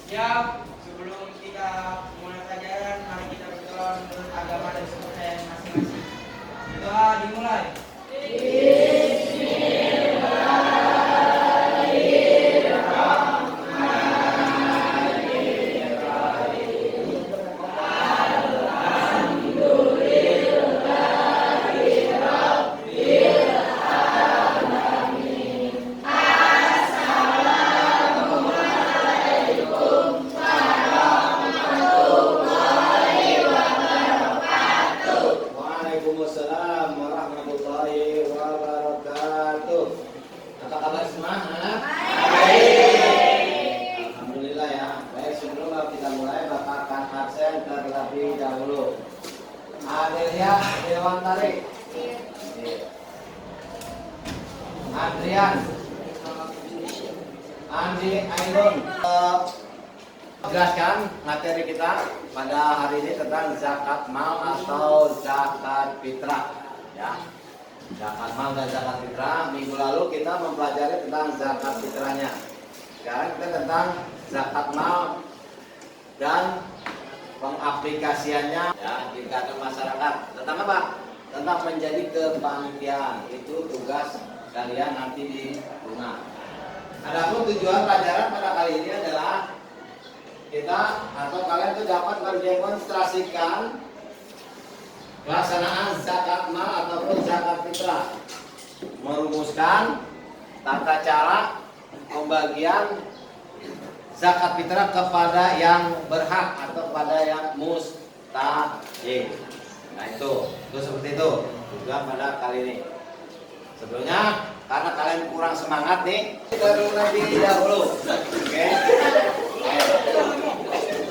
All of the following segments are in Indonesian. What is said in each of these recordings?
Ya, sebelum kita mulai pelajaran, mari kita berdoa menurut agama dan kepercayaan masing-masing. Doa dimulai. Waalaikumsalam warahmatullahi wabarakatuh. Apa kabar semua, anak? Baik. Alhamdulillah ya. Baik, sebelum kita mulai, Bapak akan absen terlebih dahulu. Adelia Dewan Tarik. Adrian. Andi Ainun. Jelaskan materi kita pada hari ini tentang zakat mal atau zakat fitrah, ya. Zakat mal dan zakat fitrah. Minggu lalu kita mempelajari tentang zakat fitrahnya. Sekarang kita tentang zakat mal dan pengaplikasiannya, ya, di kalangan masyarakat. Tentang apa? Tentang menjadi kepanitiaan. Itu tugas kalian nanti di rumah. Adapun tujuan pelajaran pada kali ini adalah kita atau kalian itu dapat mendemonstrasikan pelaksanaan zakat mal ataupun zakat fitrah, merumuskan tata cara pembagian zakat fitrah kepada yang berhak atau kepada yang mustahil. Nah itu seperti itu tujuan pada kali ini. Sebelumnya karena kalian kurang semangat nih, kita lebih dahulu. Oke.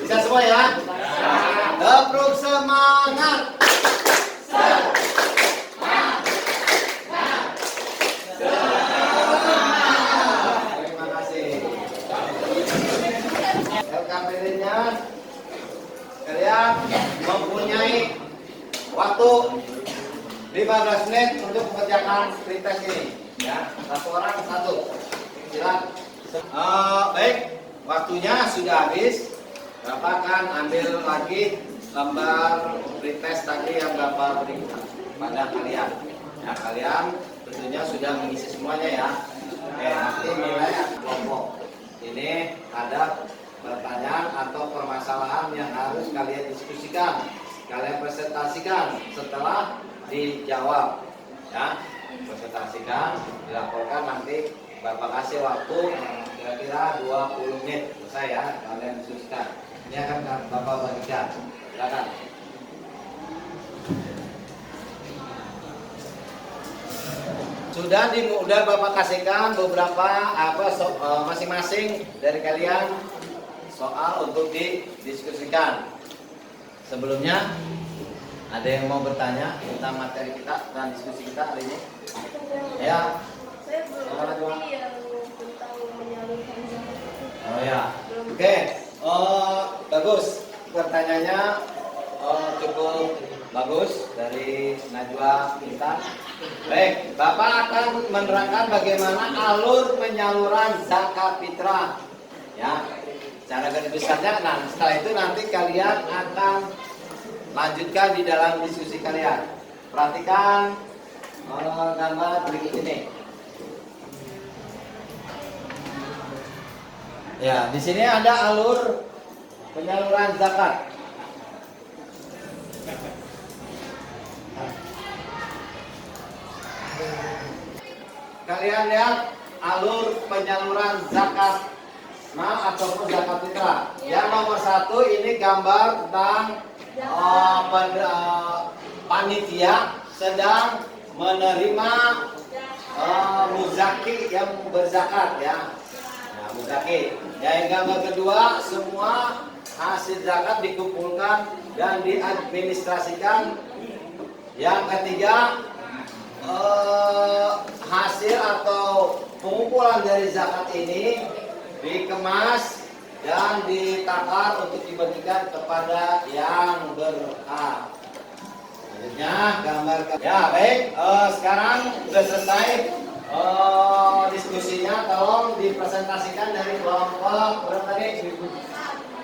Bisa semua ya? Tebruk semangat. Terima kasih. LKPD-nya kalian mempunyai waktu 15 menit untuk mengerjakan pretest ini, ya. Satu orang satu. Silakan. Baik, waktunya sudah habis. Bapak akan ambil lagi gambar pretest tadi yang Bapak berikan pada kalian. Ya, kalian tentunya sudah mengisi semuanya ya. Nanti nilai kelompok. Ini ada pertanyaan atau permasalahan yang harus kalian diskusikan, kalian presentasikan setelah dijawab, ya. Presentasikan, dilaporkan, nanti Bapak kasih waktu kira-kira 20 menit selesai ya, kalian diskusikan. Ini akan Bapak bagikan. Silakan. Sudah Bapak kasihkan beberapa masing-masing dari kalian soal untuk didiskusikan. Sebelumnya ada yang mau bertanya tentang materi kita dan diskusi kita hari ini? Ya. Saya belum ngerti yang tentang menyalurkan zakat. Oh ya. Oke. Bagus. Pertanyaannya cukup bagus dari Najwa Intan. Baik, Bapak akan menerangkan bagaimana alur penyaluran zakat fitrah. Ya. Cara garis besarnya. Nah, setelah itu nanti kalian akan lanjutkan di dalam diskusi kalian. Perhatikan gambar berikut ini. Ya, di sini ada alur penyaluran zakat. Kalian lihat alur penyaluran zakat mal ataupun zakat fitrah. Yang nomor 1 ini gambar tentang panitia sedang menerima muzaki yang berzakat, ya. Nah, muzaki. Yang gambar kedua, semua hasil zakat dikumpulkan dan diadministrasikan. Yang ketiga, hasil atau pengumpulan dari zakat ini dikemas dan ditakar untuk dibagikan kepada yang berhak. Selanjutnya gambar. Ya baik, sekarang sudah selesai diskusinya. Tolong dipresentasikan dari kelompok berapa tadi?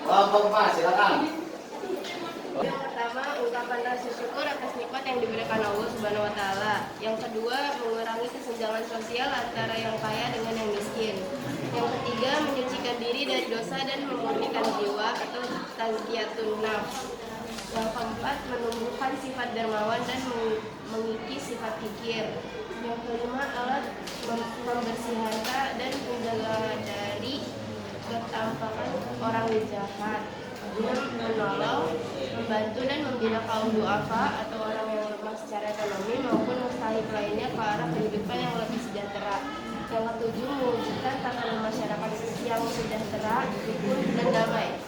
Kelompok 4, silakan. Yang pertama, ungkapan rasa syukur atas nikmat yang diberikan Allah Subhanahu wa taala. Yang kedua, mengurangi kesenjangan sosial antara yang kaya dengan yang miskin. Yang ketiga, menyucikan diri dari dosa dan memurnikan jiwa atau tazkiyatun nafs. Yang keempat, menumbuhkan sifat dermawan dan mengikis sifat kikir. Yang kelima, alat membersih harta dan menjaga dari ketampakan orang jahat. 6. Menolong, membantu dan membina kaum duafa atau orang yang lemah secara ekonomi maupun mustahik lainnya ke arah kehidupan yang lebih sejahtera. Yang ketujuh, mewujudkan tatanan masyarakat yang sejahtera, rukun dan damai.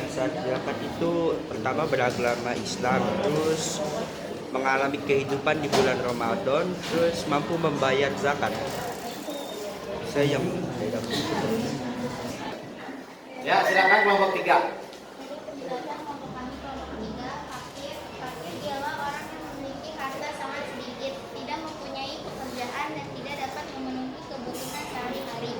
Saat zakat itu pertama beragama Islam, terus mengalami kehidupan di bulan Ramadan, terus mampu membayar zakat. Saya yang Ya, silakan kelompok 3. Fakir ialah orang yang memiliki harta sangat sedikit, tidak mempunyai pekerjaan dan tidak dapat memenuhi kebutuhan sehari-hari.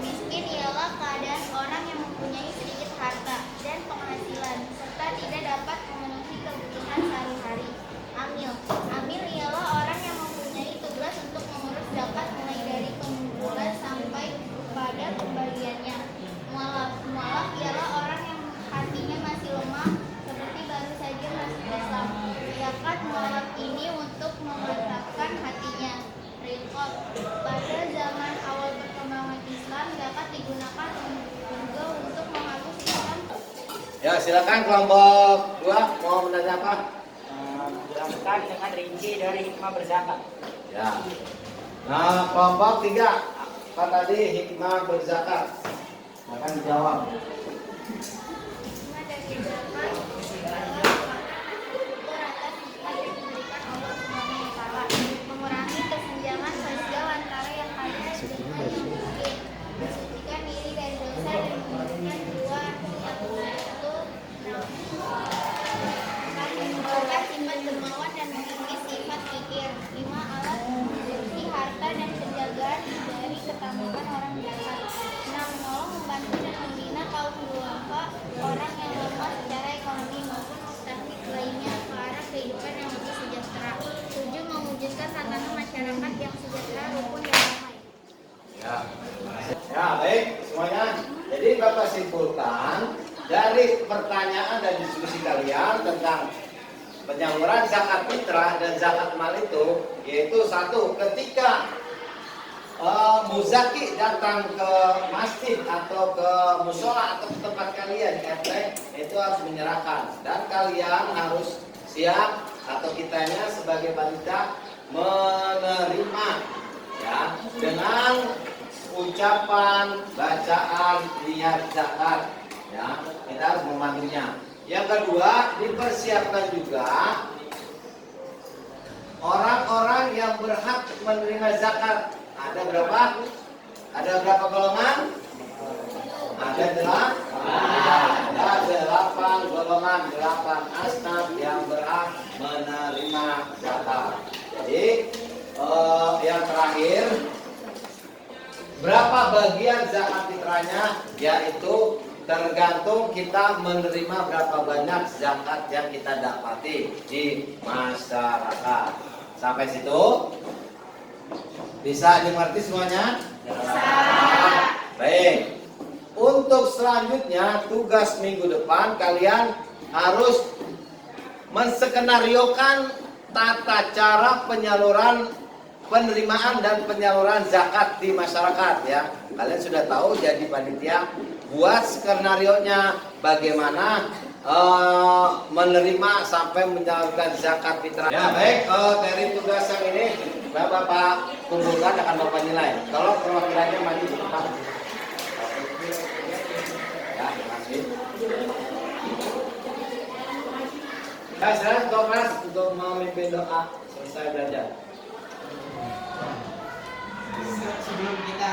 Miskin ialah keadaan orang yang mempunyai sedikit harta dan penghasilan serta tidak dapat memenuhi kebutuhan sehari-hari. Amil ialah orang yang mempunyai tugas untuk mengurus zakat mulai dari pengumpulan sampai pada pembagiannya. Mualaf ialah orang yang hatinya masih lemah seperti baru saja masuk Islam. Zakat mualaf ini untuk memantapkan hatinya. Riqab, pada zaman awal perkembangan Islam, zakat digunakan juga untuk menghapus Islam. Ya, silakan kelompok 2 mau menanya apa? Jelaskan dengan rinci dari hikmah berzakat. Ya. Nah, kelompok 3. Apa tadi hikmah berzakat? Akan dijawab. Hikmah dari zakat adalah syukur atas nikmat yang diberikan Allah Subhanahu wa taala, mengurangi kesenjangan sosial antara yang kaya dengan yang miskin, mensucikan diri dari dosa dan memurnikan jiwa. Menumbuhkan sifat dermawan dan mengikis sifat kikir. 5. Alat membersih harta dan penjagaan dari ketampakan orang jahat. 6. Menolong, membantu dan membina kaum duafa, orang yang lemah secara ekonomi maupun mustahik lainnya ke arah kehidupan yang lebih sejahtera. 7. Mewujudkan tatanan masyarakat yang sejahtera, rukun dan damai. Ya. Ya, baik semuanya. Jadi Bapak simpulkan dari pertanyaan dan diskusi kalian tentang penyaluran zakat fitrah dan zakat mal itu, yaitu satu, ketika muzaki datang ke masjid atau ke musola atau ke tempat kalian RT, itu harus menyerahkan dan kalian harus siap atau kitanya sebagai panitia menerima ya dengan ucapan bacaan niat zakat ya, kita harus memanggilnya. Yang kedua, dipersiapkan juga orang-orang yang berhak menerima zakat. Ada berapa? Ada berapa golongan? Ada 8 golongan, 8 asnaf yang berhak menerima zakat. Jadi yang terakhir, berapa bagian zakat fitrahnya? Yaitu tergantung kita menerima berapa banyak zakat yang kita dapati di masyarakat. Sampai situ bisa dimengerti semuanya? Bisa. Baik. Untuk selanjutnya tugas minggu depan kalian harus menskenariokan tata cara penyaluran penerimaan dan penyaluran zakat di masyarakat ya. Kalian sudah tahu jadi panitia, buat skenarionya bagaimana menerima sampai menyalurkan zakat fitrah. Ya baik, dari tugas yang ini Bapak kumpulkan akan Bapak nilai. Kalau perwakilannya maju di depan. Ya, terima kasih. Ya, sekarang Thomas untuk memimpin doa selesai belajar. Sebelum kita